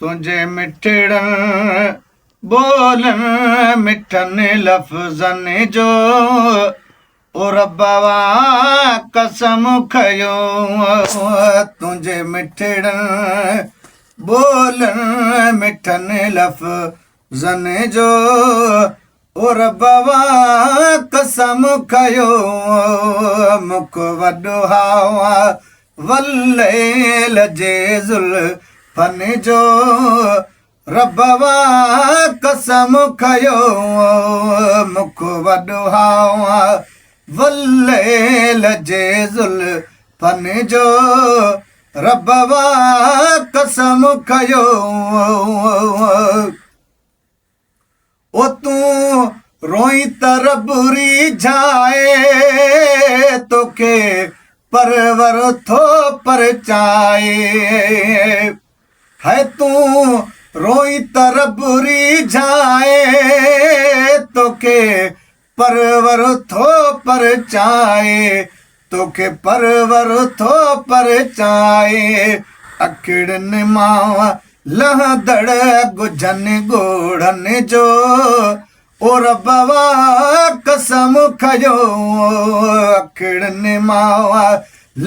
तुझे मिठड़न बोलन मिठन लफ्ज़न जो ओ रब्बा कसम खयो तुझे मिठड़न बोलन मिठन लफ्ज़न जो ओ रब्बा कसम खयो मुख वॾो हावा वल्लेल जे ज़ुल्फ़न जो रब्बा कसम खयो मुख वॾो हावा वल्लेल जे ज़ुल्फ़न जो रब्बा कसम खयो ओ तू रोई तरबुरी जाए तोखे परवर थो परचाए है तू रोई तरबुरी जाए तोखे परवर थो परचाए तोखे परवर थो परचाए अखिड़नि मां लहदड़ गुजन गोड़न जो ओ रब्बा कसम खयो अखिड़नि मां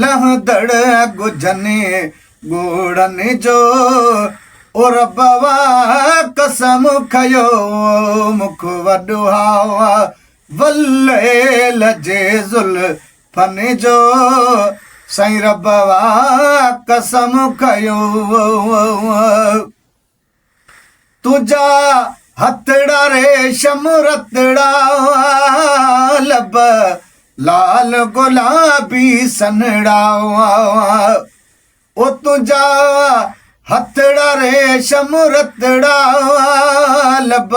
लहदड़ गुजन गोड़न जो ओ रब्बा कसम खयो मुख वॾो हावा वल्लेल जे ज़ुल्फ़न जो साईं रब्बा कसम खयो तुझा हथड़ा रेशम रतड़ा लब लाल गुलाबी सनड़ा ओ तुझा हथड़ा रेशम रतड़ा लब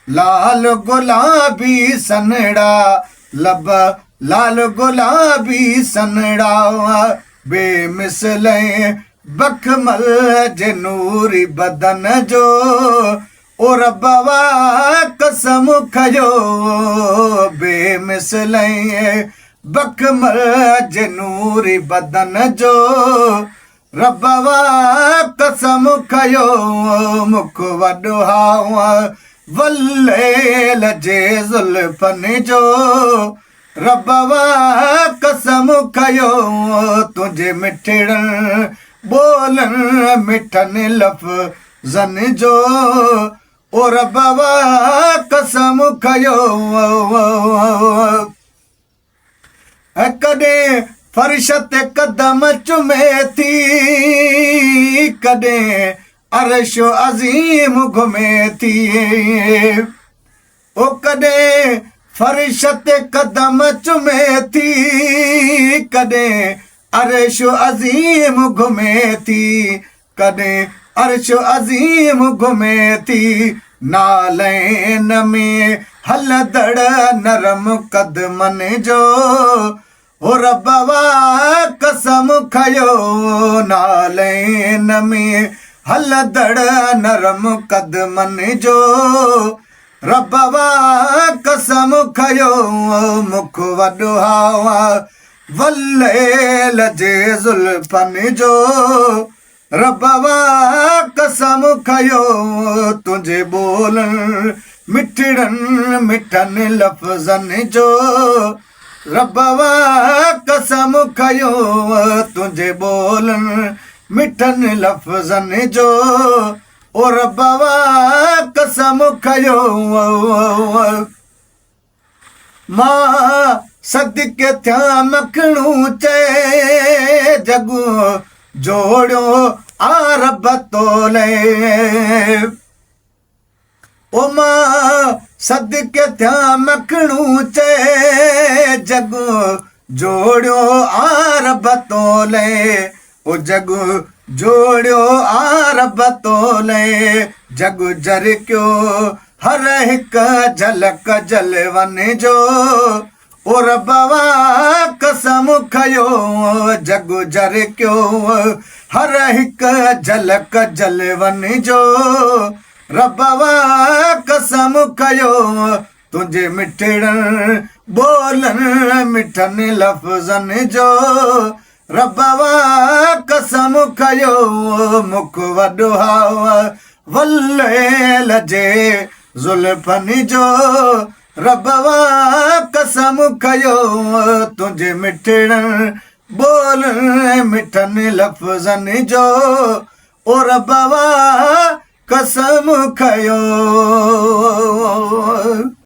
लाल गुलाबी सनड़ा लब लाल गुलाबी सनड़ा बेमिसल बखमल जे नूरी बदन जो ओ रब्बा कसम खयो बेमिसल बखमल जे नूरी बदन जो रब्बा कसम खयो मुख वॾो हावा वल्लेल जे ज़ुल्फ़न जो रब्बा कसम खयो तुझे मिठड़न बोलन मिठन लफ्ज़न जो ओ रब्बा कसम खयो कॾहिं फर्श ते कदम चुमे थी कॾहिं अर्श अज़ीम घुमे थी ओ कॾहिं फर्श ते कदम चुमे थी कॾहिं अर्श अज़ीम घुमे थी कॾहिं अर्श अज़ीम घुमे थी नालैन में हलदड़ नरम कदमन जो ओ रब्बा कसम खयो नालैन में हलदड़ नरम कदमन जो रब्बा कसम खयो मुख वॾो हावा वल्लेल जे ज़ुल्फ़न जो रब्बा कसम खयो तुझे बोलन मिठड़न मिठन लफ्ज़न जो रब्बा कसम खयो तुझे बोलन मिठन लफ्ज़न जो ओ रब्बा कसम खयो मां सदके थिया मखणू चे जगू जोड़ियो आ रब तोले ओ मां सदके थिया मखणू चे जगू जोड़ियो आ रब तोले ओ जगू जोड़ियो आ रब तोले जग जरकियो हर हिक झलक जलवन जो ओ रब्बा कसम खयो जग जरकियो हर हिक झलक जलवन जो रब्बा कसम खयो तुझे मिठड़न बोलन मिठन लफ्ज़न जो रबवा कसम कयो मुख वॾो वल्ले लजे ज़ुल्फनि जो रबवा कसम कयो तुंहिंजे मिठड़नि बोल मिठनि लफ़्ज़नि जो ओ रबवा कसम कयो।